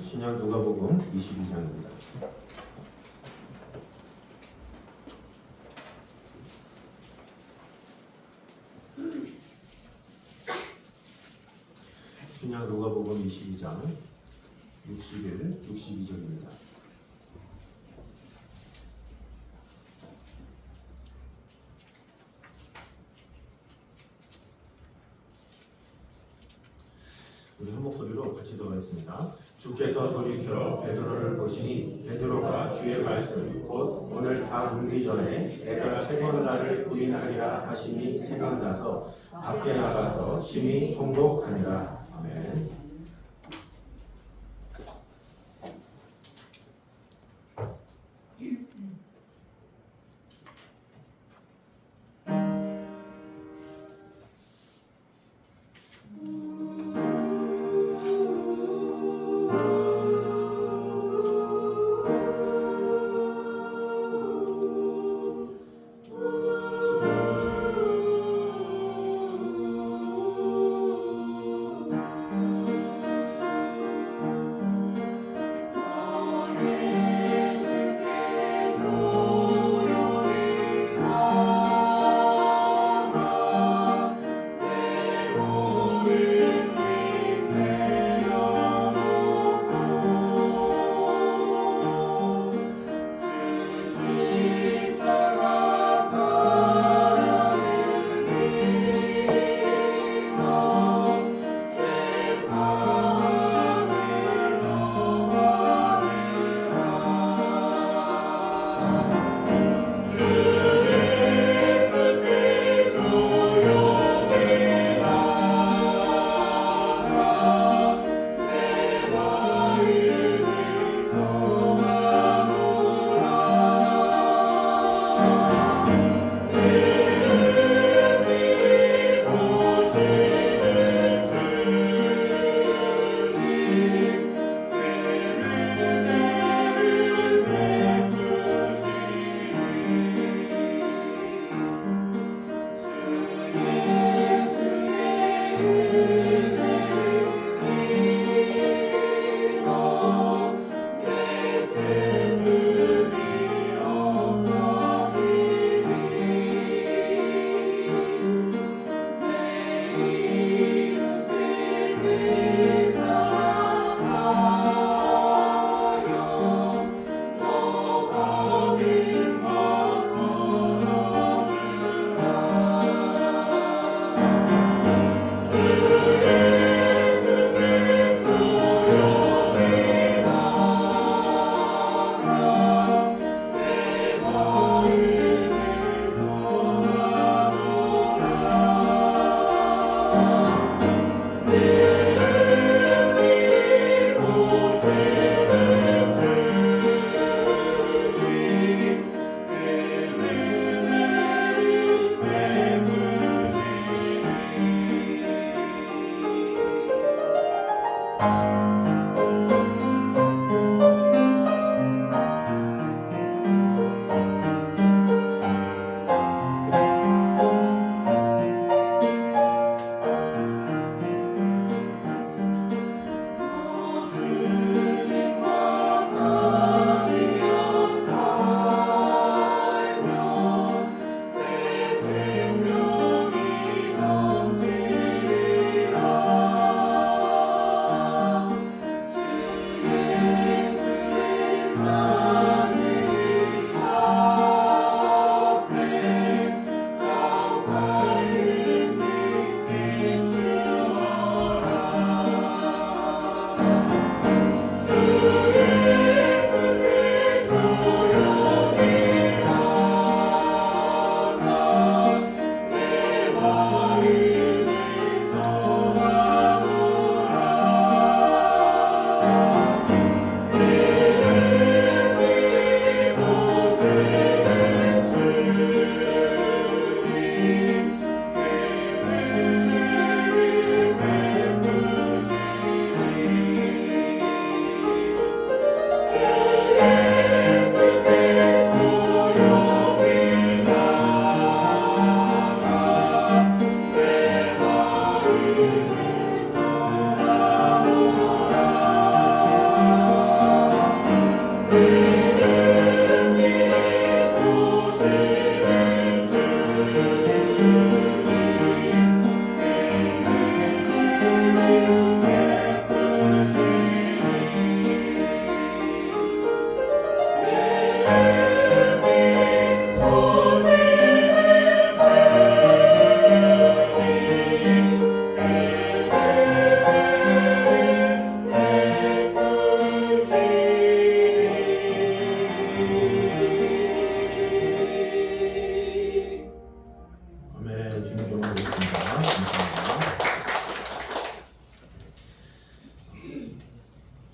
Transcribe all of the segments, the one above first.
신약 누가복음 22장입니다. 신약 누가복음 22장 60일 62절입니다. 우리 한 목소리로 같이 들어가겠습니다. 주께서 돌이켜 베드로를 보시니 베드로가 주의 말씀 곧 오늘 다 묻기 전에 내가 세 번 나를 부인하리라 하심이 생각나서 밖에 나가서 심히 통곡하니라. 아멘.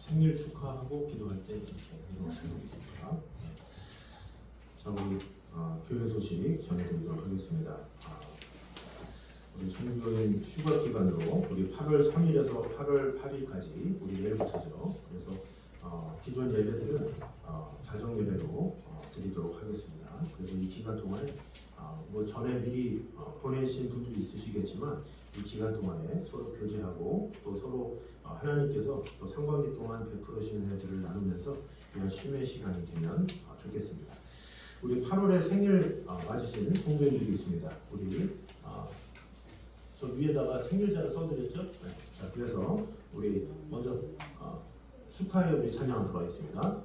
생일 축하하고 기도할 때 이렇게 행동하시면 되겠습니다. 자, 우리 교회 소식 전해드리도록 하겠습니다. 우리 청주교인 휴가 기간으로 우리 8월 3일에서 8월 8일까지 우리 내일부터죠. 그래서 기존 예배들은 가정 예배로 드리도록 하겠습니다. 그래서 이 기간 동안에 뭐 전에 미리 보내신 분들이 있으시겠지만 이 기간 동안에 서로 교제하고 또 서로 하나님께서 또 상반기 동안 베풀으시는 은혜들을 나누면서 귀한 쉼의 시간이 되면 좋겠습니다. 우리 8월에 생일 맞으신 성도님들이 있습니다. 우리 저 위에다가 생일자를 써드렸죠? 네. 자, 그래서 우리 먼저 축하해 우리 찬양하도록 하겠습니다.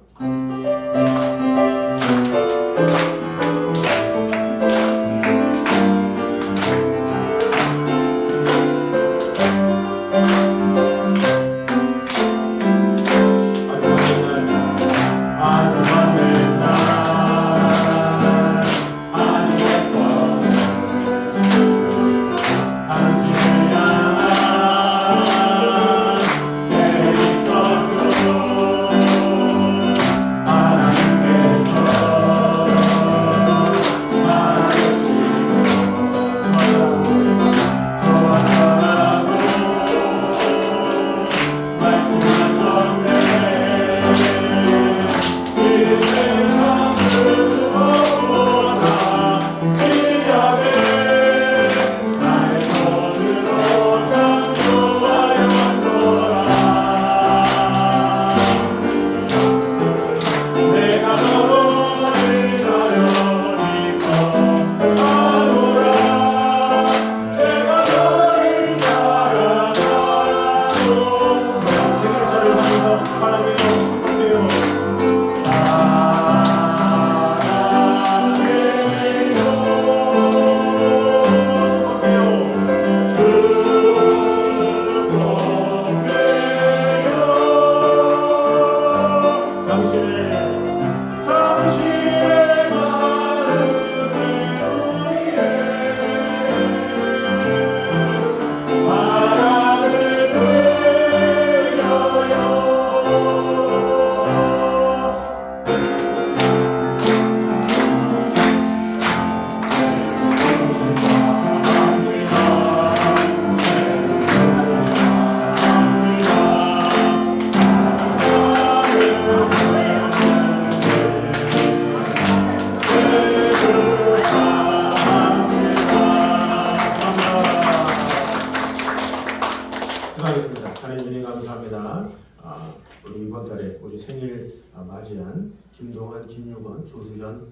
우리 이번 달에 우리 생일 맞이한 김동환, 김유건, 조수현,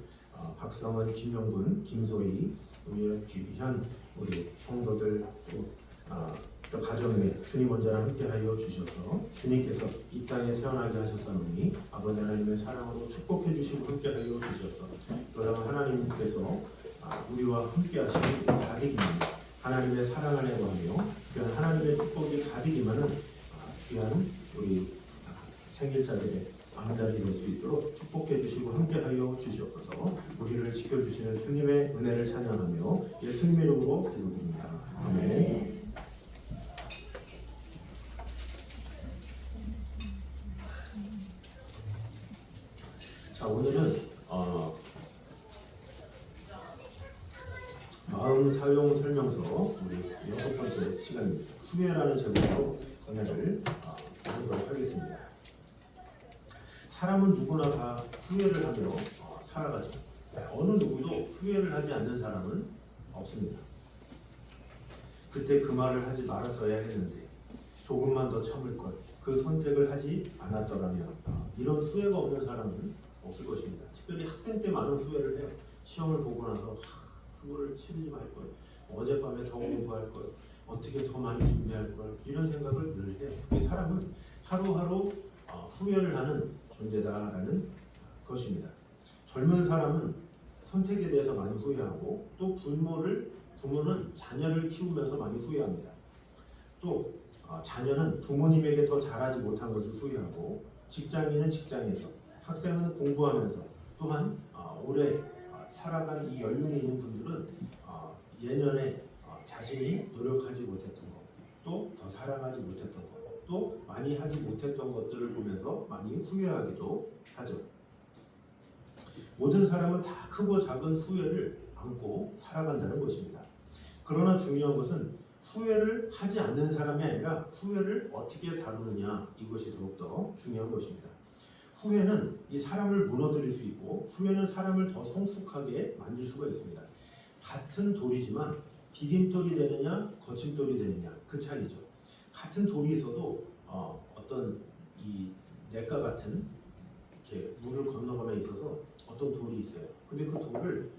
박성원, 김영분, 김소희, 우리 귀한 우리 성도들 또 가정에 주님 언제나 함께하여 주셔서 주님께서 이 땅에 태어나게 하셨사오니 아버지 하나님의 사랑으로 축복해 주시고 함께하여 주셔서 그러면 하나님께서 우리와 함께하시는 가득이만 하나님의 사랑 안에 거하며 하나님의 축복이 가득이만은 귀한 우리 생일자들의 암자리 될 수 있도록 축복해 주시고 함께하여 주시옵소서. 우리를 지켜주시는 주님의 은혜를 찬양하며 예수님의 이름으로 기도드립니다. 아멘. 자, 오늘은 마음 사용 설명서 우리 6번째 시간입니다. 후회라는 제목으로 은혜를 하도록 하겠습니다. 사람은 누구나 다 후회를 하며 살아가죠. 어느 누구도 후회를 하지 않는 사람은 없습니다. 그때 그 말을 하지 말았어야 했는데 조금만 더 참을 걸, 그 선택을 하지 않았더라면 이런 후회가 없는 사람은 없을 것입니다. 특별히 학생 때 많은 후회를 해요. 시험을 보고 나서 그거를 치르지 말 걸, 어젯밤에 더 공부할 걸, 어떻게 더 많이 준비할 걸, 이런 생각을 늘 해요. 이 사람은 하루하루 후회를 하는 존재다라는 것입니다. 젊은 사람은 선택에 대해서 많이 후회하고 또 부모는 자녀를 키우면서 많이 후회합니다. 또 자녀는 부모님에게 더 잘하지 못한 것을 후회하고 직장인은 직장에서 학생은 공부하면서 또한 오래 살아간 이 연륜이 있는 분들은 예년에 자신이 노력하지 못했던 것, 또 더 사랑하지 못했던 것, 또 많이 하지 못했던 것들을 보면서 많이 후회하기도 하죠. 모든 사람은 다 크고 작은 후회를 안고 살아간다는 것입니다. 그러나 중요한 것은 후회를 하지 않는 사람이 아니라 후회를 어떻게 다루느냐, 이것이 더욱더 중요한 것입니다. 후회는 이 사람을 무너뜨릴 수 있고 후회는 사람을 더 성숙하게 만들 수가 있습니다. 같은 돌이지만 디딤돌이 되느냐 거침돌이 되느냐, 그 차이죠. 같은 돌이 있어도 어떤 이 냇가 같은 이렇게 물을 건너가며 있어서 어떤 돌이 있어요. 근데 그 돌을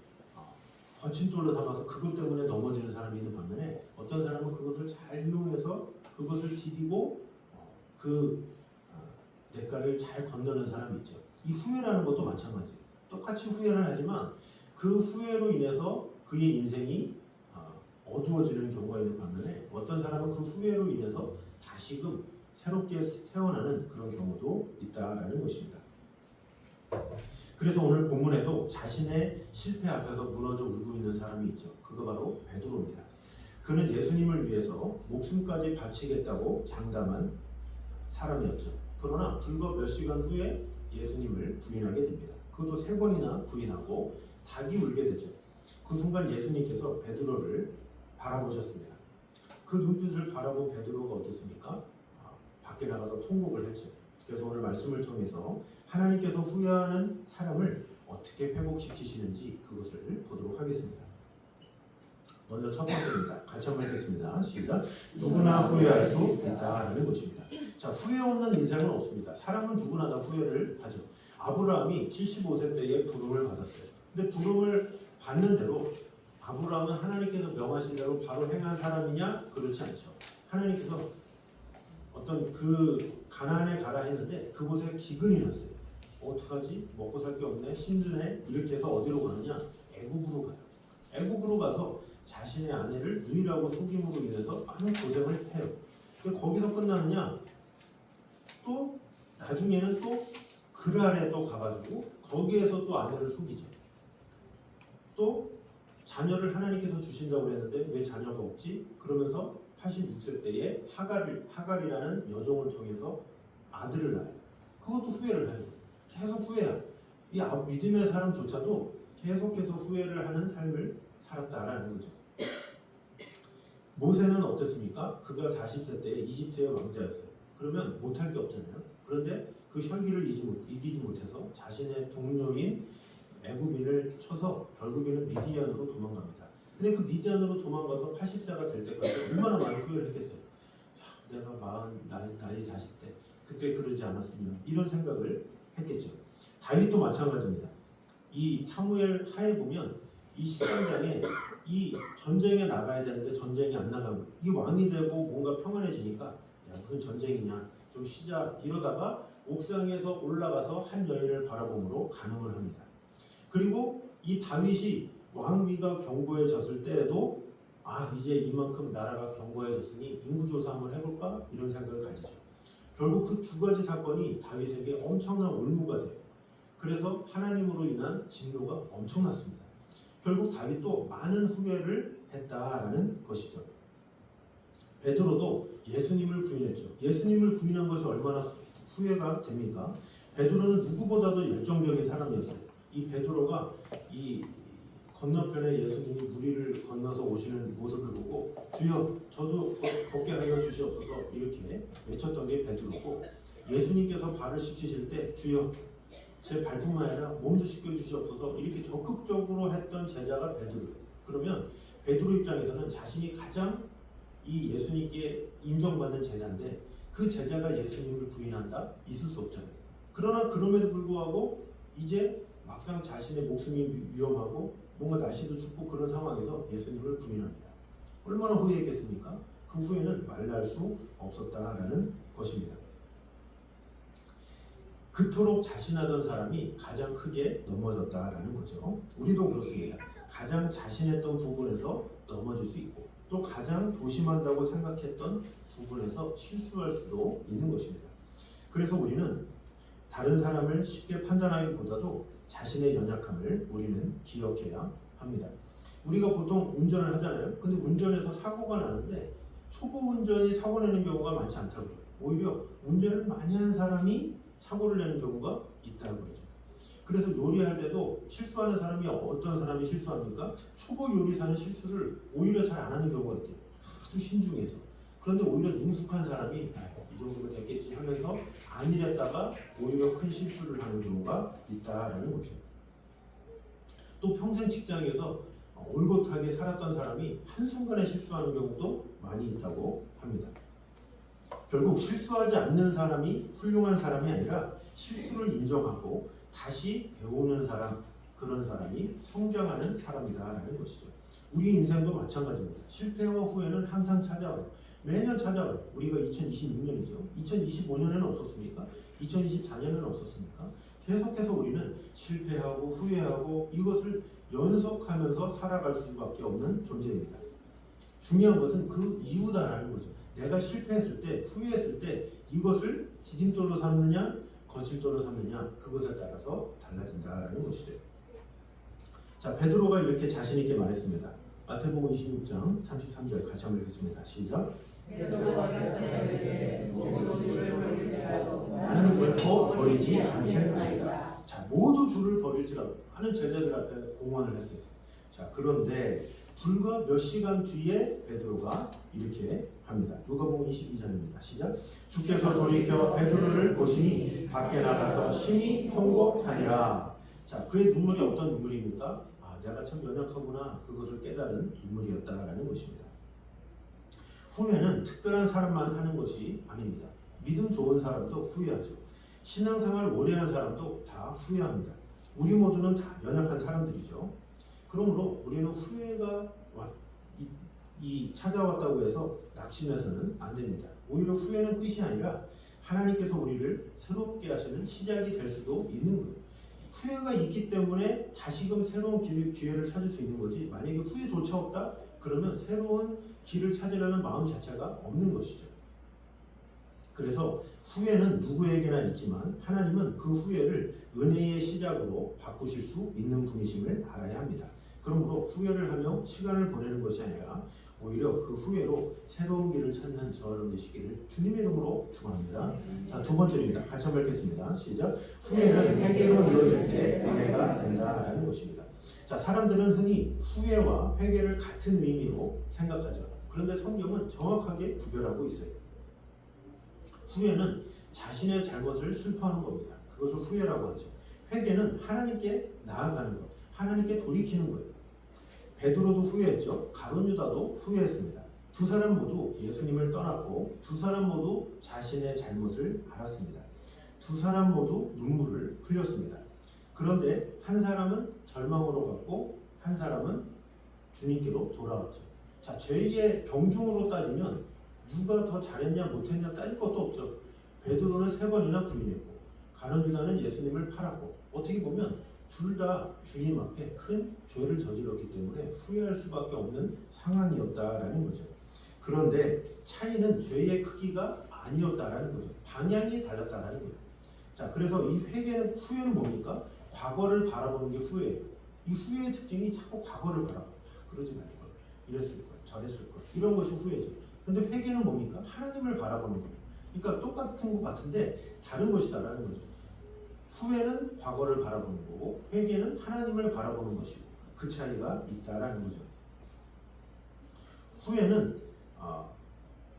거침돌로 삼아서 그것 때문에 넘어지는 사람이 있는 반면에 어떤 사람은 그것을 잘 이용해서 그것을 디디고 그 냇가를 잘 건너는 사람이 있죠. 이 후회라는 것도 마찬가지예요. 똑같이 후회를 하지만 그 후회로 인해서 그의 인생이 어두워지는 경우가 있는 반면에 어떤 사람은 그 후회로 인해서 다시금 새롭게 태어나는 그런 경우도 있다라는 것입니다. 그래서 오늘 본문에도 자신의 실패 앞에서 무너져 울고 있는 사람이 있죠. 그거 바로 베드로입니다. 그는 예수님을 위해서 목숨까지 바치겠다고 장담한 사람이었죠. 그러나 불과 몇 시간 후에 예수님을 부인하게 됩니다. 그것도 3번이나 부인하고 닭이 울게 되죠. 그 순간 예수님께서 베드로를 바라보셨습니다. 그 눈빛을 바라본 베드로가 어땠습니까? 밖에 나가서 통곡을 했죠. 그래서 오늘 말씀을 통해서 하나님께서 후회하는 사람을 어떻게 회복시키시는지 그것을 보도록 하겠습니다. 먼저 첫 번째입니다. 같이 한번 읽겠습니다. 시작. 누구나 후회할 수 있다라는 것입니다. 자, 후회 없는 인생은 없습니다. 사람은 누구나 다 후회를 하죠. 아브라함이 75세 때에 부름을 받았어요. 근데 부름을 받는 대로 아브라함은 하나님께서 명하신 대로 바로 행한 사람이냐? 그렇지 않죠. 하나님께서 어떤 그 가나안에 가라 했는데 그곳에 기근이 났어요. 어떡하지? 먹고 살 게 없네? 힘드네? 이렇게 해서 어디로 가느냐? 애국으로 가요. 애국으로 가서 자신의 아내를 유일하고 속임으로 인해서 많은 고생을 해요. 근데 거기서 끝나느냐? 또 나중에는 또 그랄에 또 가가지고 거기에서 또 아내를 속이죠. 또 자녀를 하나님께서 주신다고 했는데 왜 자녀가 없지? 그러면서 86세 때에 하갈이라는 여종을 통해서 아들을 낳아요. 그것도 후회를 해요. 계속 후회해요. 이 믿음의 사람조차도 계속해서 후회를 하는 삶을 살았다라는 거죠. 모세는 어땠습니까? 그가 40세 때에 이집트의 왕자였어요. 그러면 못할 게 없잖아요. 그런데 그 혈기를 이기지 못해서 자신의 동료인 애굽인을 쳐서 결국에는 미디안으로 도망갑니다. 근데 그 미디안으로 도망가서 80세가 될 때까지 얼마나 많은 후회를 했겠어요. 내가 나이 40대 그때 그러지 않았으면 이런 생각을 했겠죠. 다윗도 마찬가지입니다. 이 사무엘 하에 보면 이 13장에 이 전쟁에 나가야 되는데 전쟁이 안 나가고 이 왕이 되고 뭔가 평안해지니까 야 무슨 전쟁이냐 좀 쉬자 이러다가 옥상에서 올라가서 한 여인을 바라봄으로 간음을 합니다. 그리고 이 다윗이 왕위가 견고해졌을 때에도 이제 이만큼 나라가 견고해졌으니 인구조사 한번 해볼까? 이런 생각을 가지죠. 결국 그 두 가지 사건이 다윗에게 엄청난 올무가 돼요. 그래서 하나님으로 인한 진노가 엄청났습니다. 결국 다윗도 많은 후회를 했다라는 것이죠. 베드로도 예수님을 부인했죠. 예수님을 부인한 것이 얼마나 후회가 됩니까? 베드로는 누구보다도 열정적인 사람이었어요. 이 베드로가 이 건너편에 예수님이 무리를 건너서 오시는 모습을 보고 주여 저도 걷게 하여 주시옵소서 이렇게 외쳤던 게 베드로고 예수님께서 발을 씻기실 때 주여 제 발뿐만 아니라 몸도 씻겨주시옵소서 이렇게 적극적으로 했던 제자가 베드로예요. 그러면 베드로 입장에서는 자신이 가장 이 예수님께 인정받는 제자인데 그 제자가 예수님을 부인한다? 있을 수 없잖아요. 그러나 그럼에도 불구하고 이제 막상 자신의 목숨이 위험하고 뭔가 날씨도 춥고 그런 상황에서 예수님을 부인합니다. 얼마나 후회했겠습니까? 그 후회는 말할 수 없었다라는 것입니다. 그토록 자신하던 사람이 가장 크게 넘어졌다라는 거죠. 우리도 그렇습니다. 가장 자신했던 부분에서 넘어질 수 있고 또 가장 조심한다고 생각했던 부분에서 실수할 수도 있는 것입니다. 그래서 우리는 다른 사람을 쉽게 판단하기보다도 자신의 연약함을 우리는 기억해야 합니다. 우리가 보통 운전을 하잖아요. 근데 운전에서 사고가 나는데 초보 운전이 사고 내는 경우가 많지 않다고요. 오히려 운전을 많이 한 사람이 사고를 내는 경우가 있다고 그러죠. 그래서 요리할 때도 실수하는 사람이 어떤 사람이 실수합니까? 초보 요리사는 실수를 오히려 잘 안 하는 경우가 있대요. 아주 신중해서. 그런데 오히려 능숙한 사람이 이 정도면 됐겠지 하면서 안 일했다가 오히려 큰 실수를 하는 경우가 있다라는 거죠. 또 평생 직장에서 올곧하게 살았던 사람이 한순간에 실수하는 경우도 많이 있다고 합니다. 결국 실수하지 않는 사람이 훌륭한 사람이 아니라 실수를 인정하고 다시 배우는 사람, 그런 사람이 성장하는 사람이다라는 것이죠. 우리 인생도 마찬가지입니다. 실패와 후회는 항상 찾아와요. 매년 찾아와요. 우리가 2026년이죠. 2025년에는 없었습니까? 2024년에는 없었습니까? 계속해서 우리는 실패하고 후회하고 이것을 연속하면서 살아갈 수밖에 없는 존재입니다. 중요한 것은 그 이유다라는 거죠. 내가 실패했을 때, 후회했을 때 이것을 지짐돌로 삼느냐, 거칠돌로 삼느냐, 그것에 따라서 달라진다라는 것이죠. 자, 베드로가 이렇게 자신 있게 말했습니다. 마태복음 26장 33절 같이 한번 읽겠습니다. 시작. 나는 결코 버리지 않겠나이다. 자, 모두 주를 버릴지라도 많은 제자들 앞에 공언을 했어요. 자, 그런데 불과 몇 시간 뒤에 베드로가 이렇게 합니다. 누가복음 22장입니다. 시작. 주께서 돌이켜 베드로를 보시니 밖에 나가서 심히 통곡하니라. 자, 그의 눈물이 어떤 눈물입니까? 아, 내가 참 연약하구나. 그것을 깨달은 눈물이었다라는 것입니다. 후회는 특별한 사람만 하는 것이 아닙니다. 믿음 좋은 사람도 후회하죠. 신앙생활 오래 한 사람도 다 후회합니다. 우리 모두는 다 연약한 사람들이죠. 그러므로 우리는 후회가 찾아왔다고 해서 낙심해서는 안 됩니다. 오히려 후회는 끝이 아니라 하나님께서 우리를 새롭게 하시는 시작이 될 수도 있는 거예요. 후회가 있기 때문에 다시금 새로운 기회를 찾을 수 있는 거지, 만약에 후회조차 없다? 그러면 새로운 길을 찾으려는 마음 자체가 없는 것이죠. 그래서 후회는 누구에게나 있지만 하나님은 그 후회를 은혜의 시작으로 바꾸실 수 있는 분이심을 알아야 합니다. 그러므로 후회를 하며 시간을 보내는 것이 아니라 오히려 그 후회로 새로운 길을 찾는 저 여러분 되시기를 주님의 이름으로 축원합니다. 자, 두 번째입니다. 같이 한번 읽겠습니다. 시작. 후회는 회개로 이어질 때 은혜가 된다라는 것입니다. 자, 사람들은 흔히 후회와 회개를 같은 의미로 생각하죠. 그런데 성경은 정확하게 구별하고 있어요. 후회는 자신의 잘못을 슬퍼하는 겁니다. 그것을 후회라고 하죠. 회개는 하나님께 나아가는 것, 하나님께 돌이키는 거예요. 베드로도 후회했죠. 가룟 유다도 후회했습니다. 두 사람 모두 예수님을 떠났고 두 사람 모두 자신의 잘못을 알았습니다. 두 사람 모두 눈물을 흘렸습니다. 그런데 한 사람은 절망으로 갔고 한 사람은 주님께로 돌아왔죠. 자, 죄의 경중으로 따지면 누가 더 잘했냐 못했냐 따질 것도 없죠. 베드로는 3번이나 부인했고 가룟 유다는 예수님을 팔았고 어떻게 보면 둘 다 주님 앞에 큰 죄를 저질렀기 때문에 후회할 수밖에 없는 상황이었다라는 거죠. 그런데 차이는 죄의 크기가 아니었다라는 거죠. 방향이 달랐다라는 거예요. 자, 그래서 이 후회는 뭡니까? 과거를 바라보는 게 후회예요. 이 후회의 특징이 자꾸 과거를 바라봐. 그러지 말걸, 이랬을 걸, 저랬을 걸, 이런 것이 후회죠. 그런데 회개는 뭡니까? 하나님을 바라보는 거예요. 그러니까 똑같은 것 같은데 다른 것이다라는 거죠. 후회는 과거를 바라보는 거고 회개는 하나님을 바라보는 것이고 그 차이가 있다라는 거죠. 후회는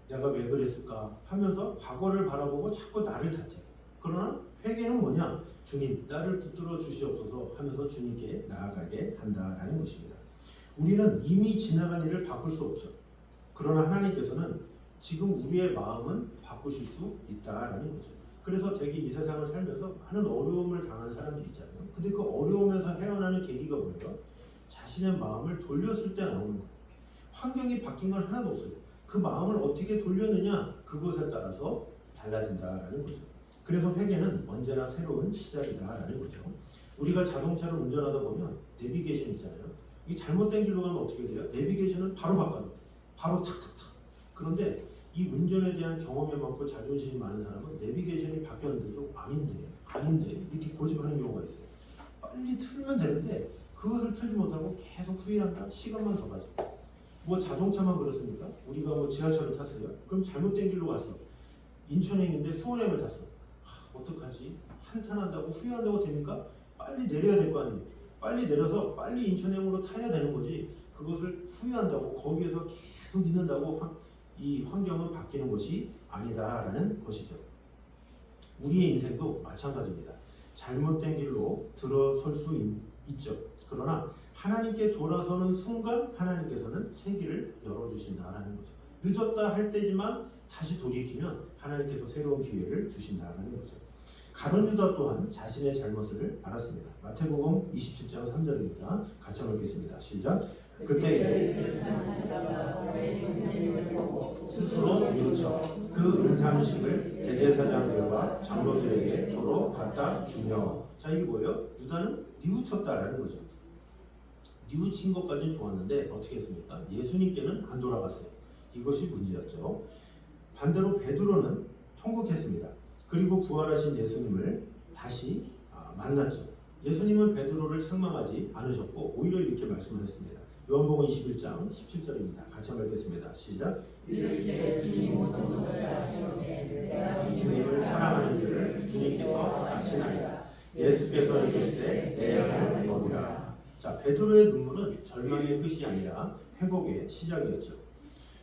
내가 왜 그랬을까 하면서 과거를 바라보고 자꾸 나를 탓해. 그러나 회개는 뭐냐? 주님, 나를 붙들어 주시옵소서 하면서 주님께 나아가게 한다라는 것입니다. 우리는 이미 지나간 일을 바꿀 수 없죠. 그러나 하나님께서는 지금 우리의 마음은 바꾸실 수 있다라는 거죠. 그래서 되게 이 세상을 살면서 많은 어려움을 당한 사람들이 있잖아요. 근데 그 어려움에서 헤어나는 계기가 뭐예요? 자신의 마음을 돌렸을 때 나오는 거예요. 환경이 바뀐 건 하나도 없어요. 그 마음을 어떻게 돌렸느냐, 그것에 따라서 달라진다라는 거죠. 그래서 회개는 언제나 새로운 시작이다라는 거죠. 우리가 자동차를 운전하다 보면 내비게이션 있잖아요. 이 잘못된 길로 가면 어떻게 돼요? 내비게이션은 바로 바꿔요. 바로 탁탁탁. 그런데 이 운전에 대한 경험이 많고 자존심이 많은 사람은 내비게이션이 바뀌었는데도 아닌데 이렇게 고집하는 경우가 있어요. 빨리 틀면 되는데 그것을 틀지 못하고 계속 후회한다. 시간만 더 가죠. 뭐 자동차만 그렇습니까? 우리가 뭐 지하철을 탔어요. 그럼 잘못된 길로 갔어. 인천행인데 수원행을 탔어. 어떡하지? 한탄한다고 후회한다고 됩니까? 빨리 내려야 될 거 아니에요. 빨리 내려서 빨리 인천행으로 타야 되는 거지. 그것을 후회한다고 거기에서 계속 있는다고 이 환경은 바뀌는 것이 아니다라는 것이죠. 우리의 인생도 마찬가지입니다. 잘못된 길로 들어설 수 있죠. 그러나 하나님께 돌아서는 순간 하나님께서는 새 길을 열어주신다라는 거죠. 늦었다 할 때지만 다시 돌이키면 하나님께서 새로운 기회를 주신다라는 거죠. 가룟 유다 또한 자신의 잘못을 알았습니다. 마태복음 27장 3절입니다. 같이 한번 읽겠습니다. 시작. 그때 스스로 뉘우쳐 그 은삼식을 대제사장들과 장로들에게 도로 갖다 주며. 자, 이게 뭐예요? 유다는 뉘우쳤다라는 거죠. 뉘우친 것까지는 좋았는데 어떻게 했습니까? 예수님께는 안 돌아갔어요. 이것이 문제였죠. 반대로 베드로는 통곡했습니다. 그리고 부활하신 예수님을 다시 만났죠. 예수님은 베드로를 책망하지 않으셨고 오히려 이렇게 말씀을 했습니다. 요한복음 21장 17절입니다. 같이 한번 읽겠습니다. 시작. 주님을 사랑하는 줄을 주님께서 아시나이다. 예수께서 이르시되 내 양을 먹이라. 자, 베드로의 눈물은 절망의 끝이 아니라 회복의 시작이었죠.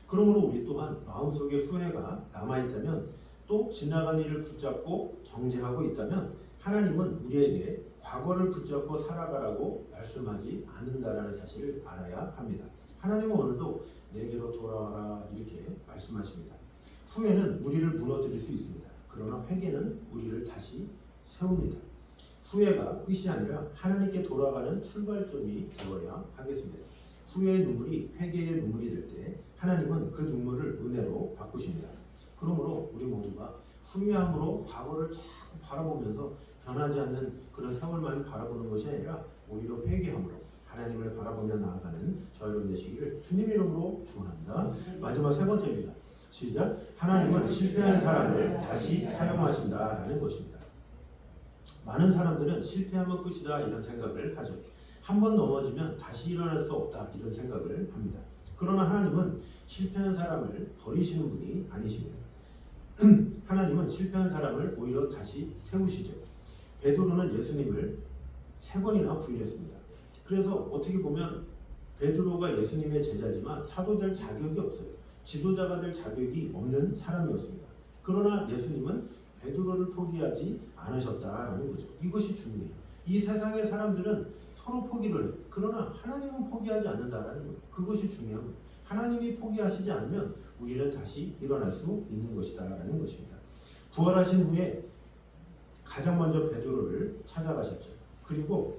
그러므로 우리 또한 마음속에 후회가 남아있다면, 또 지나간 일을 붙잡고 정죄하고 있다면 하나님은 우리에게 과거를 붙잡고 살아가라고 말씀하지 않는다라는 사실을 알아야 합니다. 하나님은 오늘도 내게로 돌아와라 이렇게 말씀하십니다. 후회는 우리를 무너뜨릴 수 있습니다. 그러나 회개는 우리를 다시 세웁니다. 후회가 끝이 아니라 하나님께 돌아가는 출발점이 되어야 하겠습니다. 후회의 눈물이 회개의 눈물이 될 때 하나님은 그 눈물을 은혜로 바꾸십니다. 그러므로 우리 모두가 후회함으로 과거를 자꾸 바라보면서 변하지 않는 그런 세월만 바라보는 것이 아니라 오히려 회개함으로 하나님을 바라보며 나아가는 저 여러분 되시기를 주님의 이름으로 축원합니다. 마지막 세 번째입니다. 시작. 하나님은 실패한 사람을 다시 사용하신다라는 것입니다. 많은 사람들은 실패하면 끝이다 이런 생각을 하죠. 한 번 넘어지면 다시 일어날 수 없다 이런 생각을 합니다. 그러나 하나님은 실패한 사람을 버리시는 분이 아니십니다. 하나님은 실패한 사람을 오히려 다시 세우시죠. 베드로는 예수님을 3번이나 부인했습니다. 그래서 어떻게 보면 베드로가 예수님의 제자지만 사도 될 자격이 없어요. 지도자가 될 자격이 없는 사람이었습니다. 그러나 예수님은 베드로를 포기하지 않으셨다라는 거죠. 이것이 중요해요. 이 세상의 사람들은 서로 포기를 해요. 그러나 하나님은 포기하지 않는다라는 거예요. 그것이 중요한 거예요. 하나님이 포기하시지 않으면 우리는 다시 일어날 수 있는 것이다라는 것입니다. 부활하신 후에 가장 먼저 베드로를 찾아가셨죠. 그리고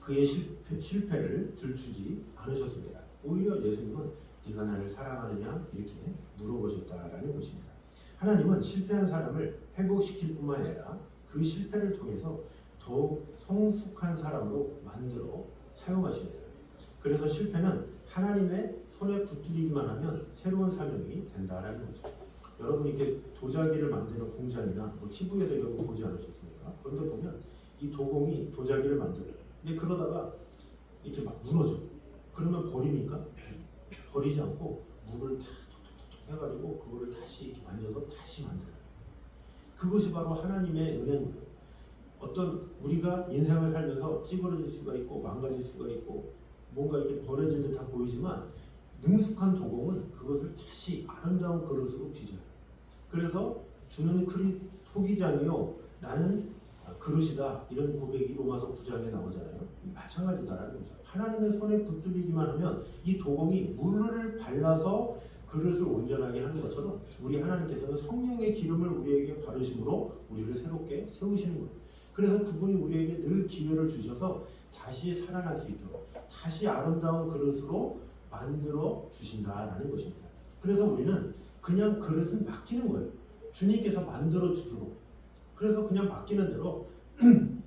그의 실패를 들추지 않으셨습니다. 오히려 예수님은 네가 나를 사랑하느냐 이렇게 물어보셨다라는 것입니다. 하나님은 실패한 사람을 회복시킬 뿐만 아니라 그 실패를 통해서 더욱 성숙한 사람으로 만들어 사용하십니다. 그래서 실패는 하나님의 손에 붙들리기만 하면 새로운 사명이 된다라는 거죠. 여러분 이렇게 도자기를 만드는 공장이나 뭐 TV에서 이런 거 보지 않으셨습니까? 그런데 보면 이 도공이 도자기를 만들어요. 근데 그러다가 이렇게 막 무너져. 그러면 버립니까? 버리지 않고 물을 다 톡톡톡 해가지고 그거를 다시 이렇게 만져서 다시 만들어요. 그것이 바로 하나님의 은혜입니다. 어떤 우리가 인생을 살면서 찌그러질 수가 있고 망가질 수가 있고 뭔가 이렇게 버려진 듯한 보이지만 능숙한 도공은 그것을 다시 아름다운 그릇으로 빚어요. 그래서 주는 토기장이요 나는 그릇이다 이런 고백이 로마서 9장에 나오잖아요. 마찬가지다라는 거죠. 하나님의 손에 붙들리기만 하면 이 도공이 물을 발라서 그릇을 온전하게 하는 것처럼 우리 하나님께서는 성령의 기름을 우리에게 바르심으로 우리를 새롭게 세우시는 거예요. 그래서 그분이 우리에게 늘 기회를 주셔서 다시 살아날 수 있도록 다시 아름다운 그릇으로 만들어 주신다라는 것입니다. 그래서 우리는 그냥 그릇을 맡기는 거예요. 주님께서 만들어 주도록. 그래서 그냥 맡기는 대로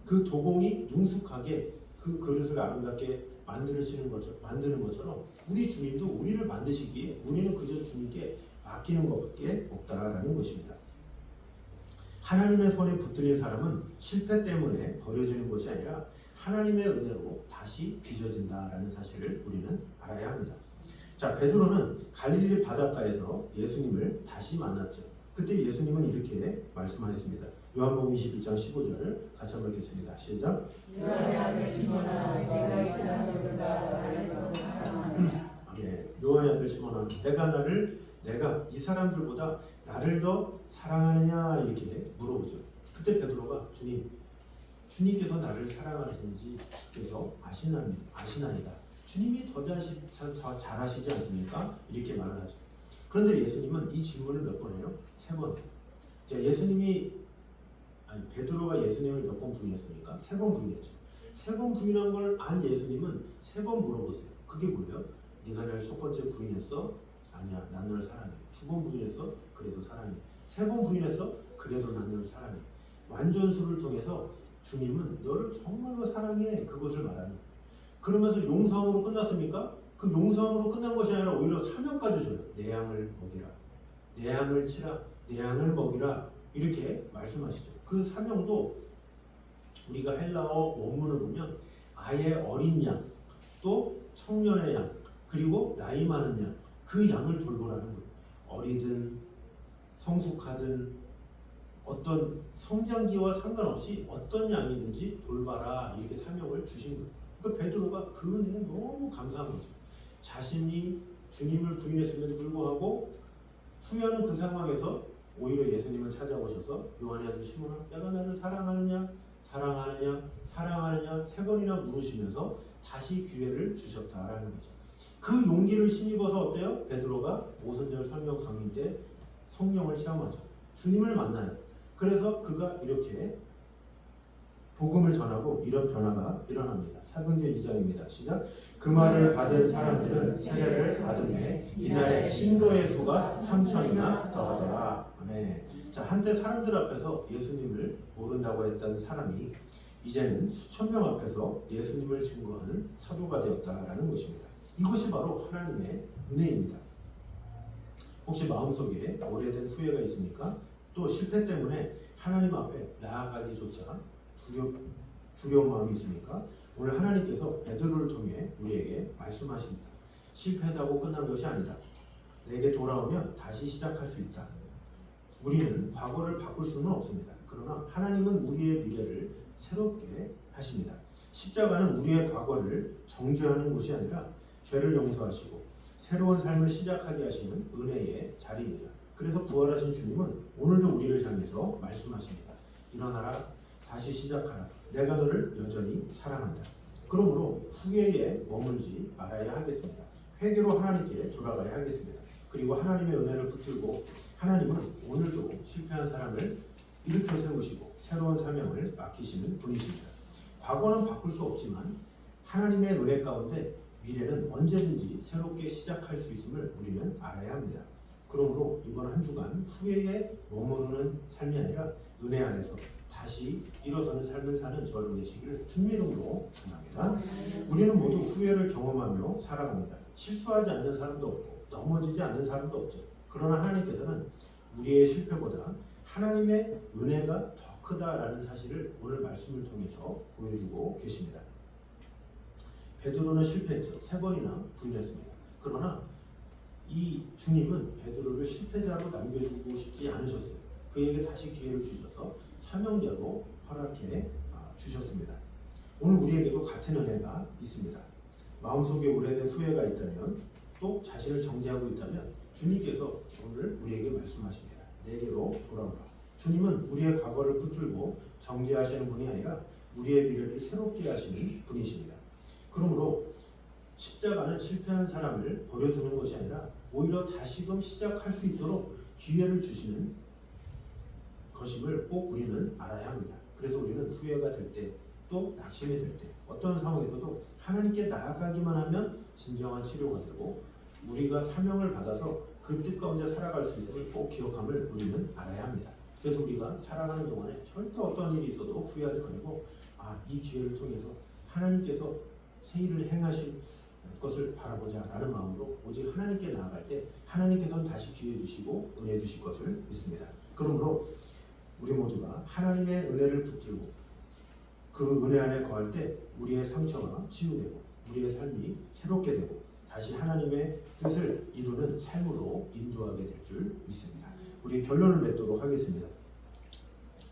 그 도공이 능숙하게 그 그릇을 아름답게 만드는 것처럼 우리 주님도 우리를 만드시기에 우리는 그저 주님께 맡기는 것밖에 없다라는 것입니다. 하나님의 손에 붙들린 사람은 실패 때문에 버려지는 것이 아니라 하나님의 은혜로 다시 빚어진다라는 사실을 우리는 알아야 합니다. 자, 베드로는 갈릴리 바닷가에서 예수님을 다시 만났죠. 그때 예수님은 이렇게 말씀하셨습니다. 요한복음 21장 15절 같이 한번 읽겠습니다. 시작. 요한의 아들 시몬아, 내가 이 사람들보다 나를 더 사랑하느냐. 요한의 아들 시몬아, 내가 이 사람들보다 나를 더 사랑하느냐 이렇게 물어보죠. 그때 베드로가 주님께서 나를 사랑하시는지 주께서 아시나이다. 주님이 더 잘 아시지 않습니까? 이렇게 말을 하죠. 그런데 예수님은 이 질문을 몇 번 해요? 3번. 베드로가 예수님을 몇 번 부인했습니까? 3번 부인했죠. 3번 부인한 걸 안 예수님은 3번 물어보세요. 그게 뭐예요? 네가 나를 첫 번째 부인했어? 아니야, 난 널 사랑해. 2번 부인했어? 그래도 사랑해. 3번 부인했어? 그래도 난 널 사랑해. 완전수를 통해서 주님은 너를 정말로 사랑해. 그것을 말하는 거예요. 그러면서 용서함으로 끝났습니까? 그 용서함으로 끝난 것이 아니라 오히려 사명까지 줘요. 내 양을 먹이라. 내 양을 치라. 내 양을 먹이라. 이렇게 말씀하시죠. 그 사명도 우리가 헬라어 원문을 보면 아예 어린 양, 또 청년의 양, 그리고 나이 많은 양, 그 양을 돌보라는 거예요. 어리든 성숙하든 어떤 성장기와 상관없이 어떤 양이든지 돌봐라 이렇게 사명을 주신 거예요. 그러니까 베드로가 그 은혜에 너무 감사한 거죠. 자신이 주님을 부인했음에도 불구하고 후회하는 그 상황에서 오히려 예수님을 찾아오셔서 요한의 아들 시몬아, 내가 나를 사랑하느냐 3번이나 물으시면서 다시 기회를 주셨다라는 거죠. 그 용기를 힘입어서 어때요? 베드로가 오순절 설교 강의 때 성령을 체험하죠. 주님을 만나요. 그래서 그가 이렇게 복음을 전하고 이런 변화가 일어납니다. 사도행전 2장입니다. 시작. 그 말을 받은 사람들은 세례를 받음에 이날에 신도의 수가 3,000이나 더하더라. 아멘. 자, 한때 사람들 앞에서 예수님을 모른다고 했던 사람이 이제는 수천 명 앞에서 예수님을 증거하는 사도가 되었다라는 것입니다. 이것이 바로 하나님의 은혜입니다. 혹시 마음속에 오래된 후회가 있습니까? 또 실패 때문에 하나님 앞에 나아가기조차 두려운 마음이 있습니까? 오늘 하나님께서 베드로를 통해 우리에게 말씀하십니다. 실패하고 끝난 것이 아니다. 내게 돌아오면 다시 시작할 수 있다. 우리는 과거를 바꿀 수는 없습니다. 그러나 하나님은 우리의 미래를 새롭게 하십니다. 십자가는 우리의 과거를 정죄하는 것이 아니라 죄를 용서하시고 새로운 삶을 시작하게 하시는 은혜의 자리입니다. 그래서 부활하신 주님은 오늘도 우리를 향해서 말씀하십니다. 일어나라, 다시 시작하라. 내가 너를 여전히 사랑한다. 그러므로 후회에 머물지 말아야 하겠습니다. 회개로 하나님께 돌아가야 하겠습니다. 그리고 하나님의 은혜를 붙들고 하나님은 오늘도 실패한 사람을 일으켜 세우시고 새로운 사명을 맡기시는 분이십니다. 과거는 바꿀 수 없지만 하나님의 은혜 가운데 미래는 언제든지 새롭게 시작할 수 있음을 우리는 알아야 합니다. 그러므로 이번 한 주간 후회에 머무르는 삶이 아니라 은혜 안에서 다시 일어서는 삶을 사는 저를 되시기를 주님의 이름으로 축원합니다. 우리는 모두 후회를 경험하며 살아갑니다. 실수하지 않는 사람도 없고 넘어지지 않는 사람도 없죠. 그러나 하나님께서는 우리의 실패보다 하나님의 은혜가 더 크다라는 사실을 오늘 말씀을 통해서 보여주고 계십니다. 베드로는 실패했죠. 3번이나 부인했습니다. 그러나 이 주님은 베드로를 실패자로 남겨두고 싶지 않으셨어요. 그에게 다시 기회를 주셔서 사명자로 허락해 주셨습니다. 오늘 우리에게도 같은 은혜가 있습니다. 마음속에 오래된 후회가 있다면 또 자신을 정죄하고 있다면 주님께서 오늘 우리에게 말씀하십니다. 내게로 돌아오라. 주님은 우리의 과거를 붙들고 정죄하시는 분이 아니라 우리의 미래를 새롭게 하시는 분이십니다. 그러므로 십자가는 실패한 사람을 버려두는 것이 아니라 오히려 다시금 시작할 수 있도록 기회를 주시는 것임을 꼭 우리는 알아야 합니다. 그래서 우리는 후회가 될 때, 또 낙심이 될 때, 어떤 상황에서도 하나님께 나아가기만 하면 진정한 치료가 되고 우리가 사명을 받아서 그 뜻 가운데 살아갈 수 있음을 꼭 기억함을 우리는 알아야 합니다. 그래서 우리가 살아가는 동안에 절대 어떤 일이 있어도 후회하지 말고 이 기회를 통해서 하나님께서 새 일을 행하실 것을 바라보자 라는 마음으로 오직 하나님께 나아갈 때 하나님께서는 다시 기회 주시고 은혜 주실 것을 믿습니다. 그러므로 우리 모두가 하나님의 은혜를 붙들고 그 은혜 안에 거할 때 우리의 상처가 치유되고 우리의 삶이 새롭게 되고 다시 하나님의 뜻을 이루는 삶으로 인도하게 될 줄 믿습니다. 우리 결론을 맺도록 하겠습니다.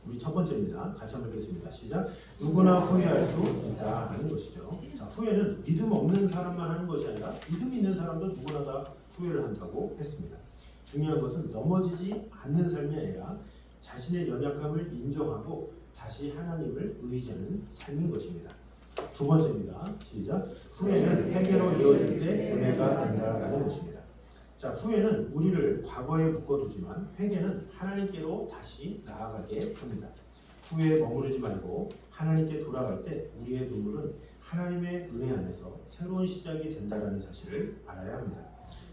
우리 첫 번째입니다. 같이 한번 읽겠습니다. 시작. 누구나 후회할 수 있다 하는 것이죠. 자, 후회는 믿음 없는 사람만 하는 것이 아니라 믿음 있는 사람도 누구나 다 후회를 한다고 했습니다. 중요한 것은 넘어지지 않는 삶이 아니라 자신의 연약함을 인정하고 다시 하나님을 의지하는 삶인 것입니다. 두 번째입니다. 시작. 후회는 회개로 이어질 때 은혜가 된다라는 것입니다. 자, 후회는 우리를 과거에 묶어두지만 회개는 하나님께로 다시 나아가게 합니다. 후회에 머무르지 말고 하나님께 돌아갈 때 우리의 눈물은 하나님의 은혜 안에서 새로운 시작이 된다는 사실을 알아야 합니다.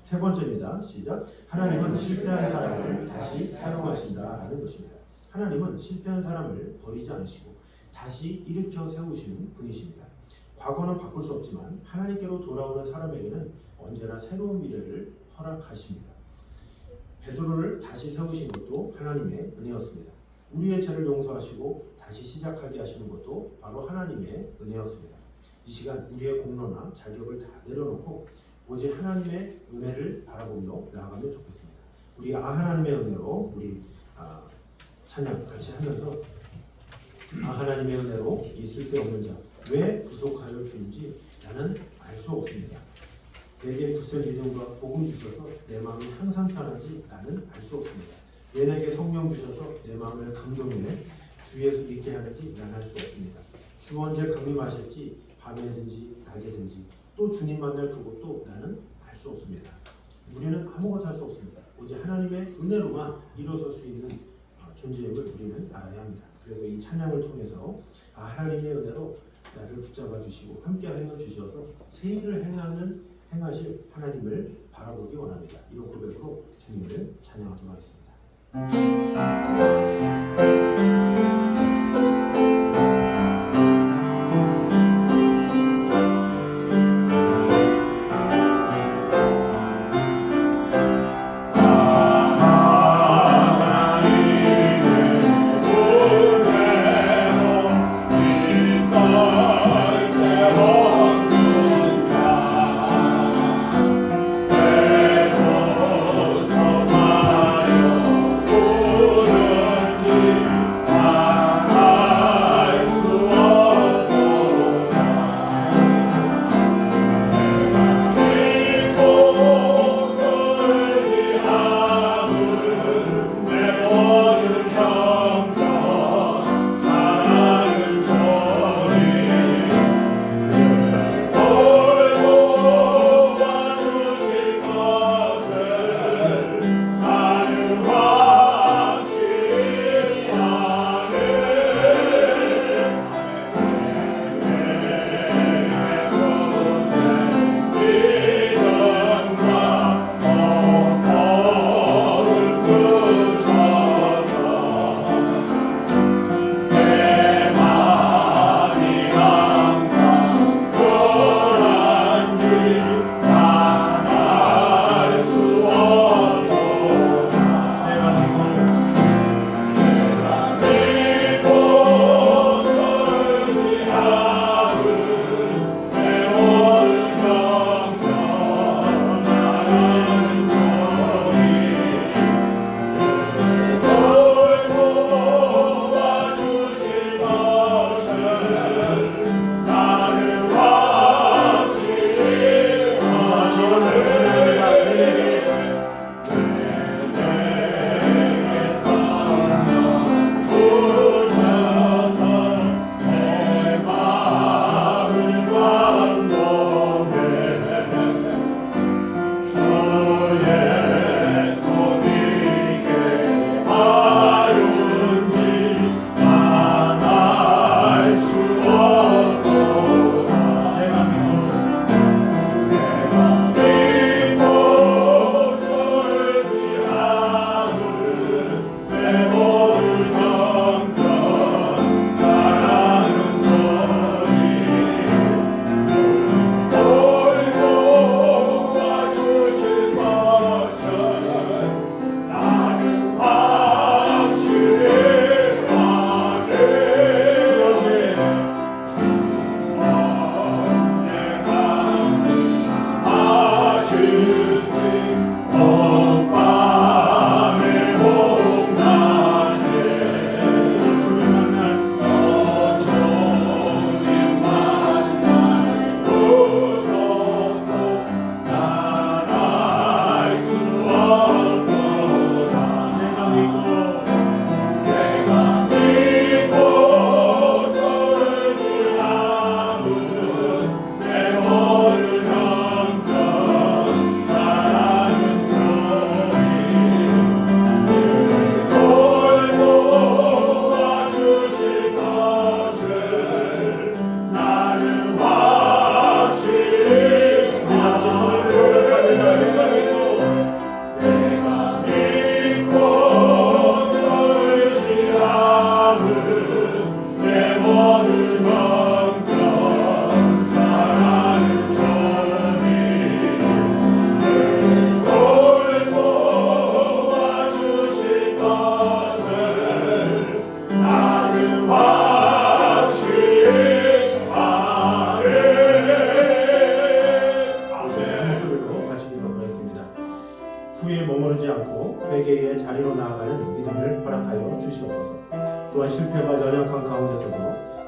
세 번째입니다. 시작. 하나님은 실패한 사람을 다시 사용하신다라는 것입니다. 하나님은 실패한 사람을 버리지 않으시고 다시 일으켜 세우시는 분이십니다. 과거는 바꿀 수 없지만 하나님께로 돌아오는 사람에게는 언제나 새로운 미래를 허락하십니다. 베드로를 다시 세우신 것도 하나님의 은혜였습니다. 우리의 죄를 용서하시고 다시 시작하게 하시는 것도 바로 하나님의 은혜였습니다. 이 시간 우리의 공로나 자격을 다 내려놓고 오직 하나님의 은혜를 바라보며 나아가면 좋겠습니다. 우리 하나님의 은혜로 우리 찬양 같이 하면서 하나님의 은혜로 이 쓸데없는 자 왜 구속하여 주는지 나는 알 수 없습니다. 내게 굳센 믿음과 복음 주셔서 내 마음이 항상 편하지 나는 알 수 없습니다. 왜 내게 성령 주셔서 내 마음을 감동해 주 예수 믿게 하는지 나는 알 수 없습니다. 주 언제 강림하실지 밤에든지 낮에든지 또 주님 만날 그곳도 나는 알 수 없습니다. 우리는 아무것도 할 수 없습니다. 오직 하나님의 은혜로만 일어설 수 있는 존재임을 우리는 알아야 합니다. 그래서 이 찬양을 통해서 하나님의 은혜로 나를 붙잡아 주시고 함께 하여 주셔서 새 일을 행하실 하나님을 바라보기 원합니다. 이 고백으로 주님을 찬양하도록 하겠습니다. 내 모든 걱정 잘하는 주님 늘 돌보아주실 것을 나는 확신하네. 목소리로 같이 기도하겠습니다. 후에 머무르지 않고 회개의 자리로 나아가는 믿음을 허락하여 주시옵소서. 또한 실패와 연약한 가운데서도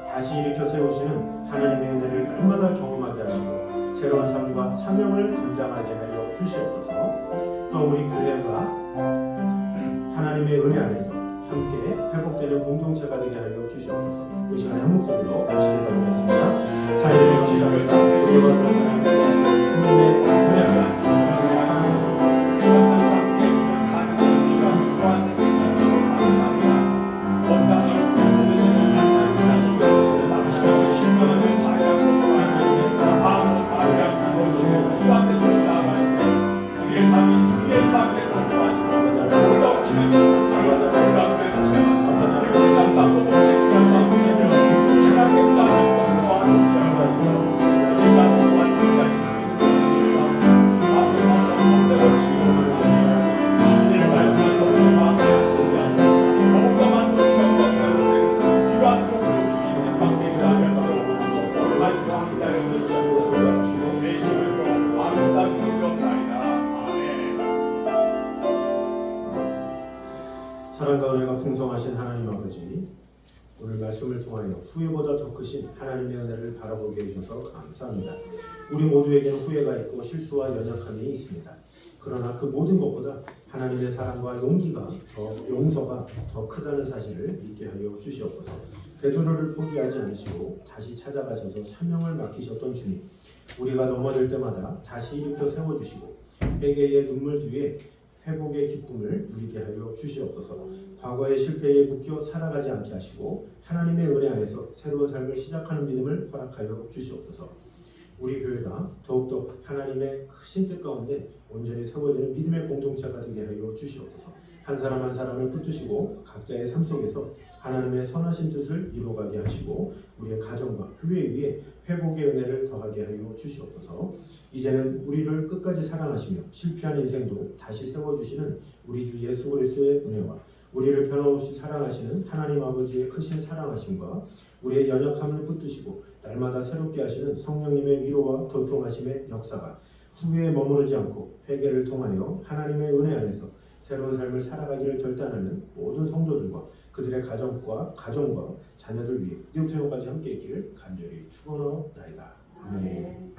다시 일으켜 세우시는 하나님의 은혜를 날마다 경험하게 하시고 새로운 삶과 사명을 감당하게 하여 주시옵소서. 또 우리 교회가 하나님의 은혜 안에서 함께 회복되는 공동체가 되게 하여 주시옵소서. 이 시간에 한 목소리로 같이 기도하겠습니다. 사랑의 감사합니다. 우리와 주님의 은혜가 사랑과 은혜가 풍성하신 하나님 아버지, 오늘 말씀을 통하여 후회보다 더 크신 하나님의 은혜를 바라보게 해주셔서 감사합니다. 우리 모두에게는 후회가 있고 실수와 연약함이 있습니다. 그러나 그 모든 것보다 하나님의 사랑과 용서가 더 크다는 사실을 믿게 하여 주시옵소서. 베드로를 포기하지 않으시고 다시 찾아가셔서 사명을 맡기셨던 주님, 우리가 넘어질 때마다 다시 일으켜 세워주시고 회개의 눈물 뒤에 회복의 기쁨을 누리게 하여 주시옵소서. 과거의 실패에 묶여 살아가지 않게 하시고 하나님의 은혜 안에서 새로운 삶을 시작하는 믿음을 허락하여 주시옵소서. 우리 교회가 더욱더 하나님의 크신 뜻 가운데 온전히 세워지는 믿음의 공동체가 되게 하여 주시옵소서. 한 사람 한 사람을 붙드시고 각자의 삶 속에서 하나님의 선하신 뜻을 이루어가게 하시고 우리의 가정과 교회 위에 회복의 은혜를 더하게 하여 주시옵소서. 이제는 우리를 끝까지 사랑하시며 실패한 인생도 다시 세워주시는 우리 주 예수 그리스도의 은혜와 우리를 변함없이 사랑하시는 하나님 아버지의 크신 사랑하심과 우리의 연약함을 붙드시고 날마다 새롭게 하시는 성령님의 위로와 교통하심의 역사가 후회에 머무르지 않고 회개를 통하여 하나님의 은혜 안에서 새로운 삶을 살아가기를 결단하는 모든 성도들과 그들의 가정과 자녀들 위해 이제부터 영까지 함께 있기를 간절히 축원하옵나이다. 아멘.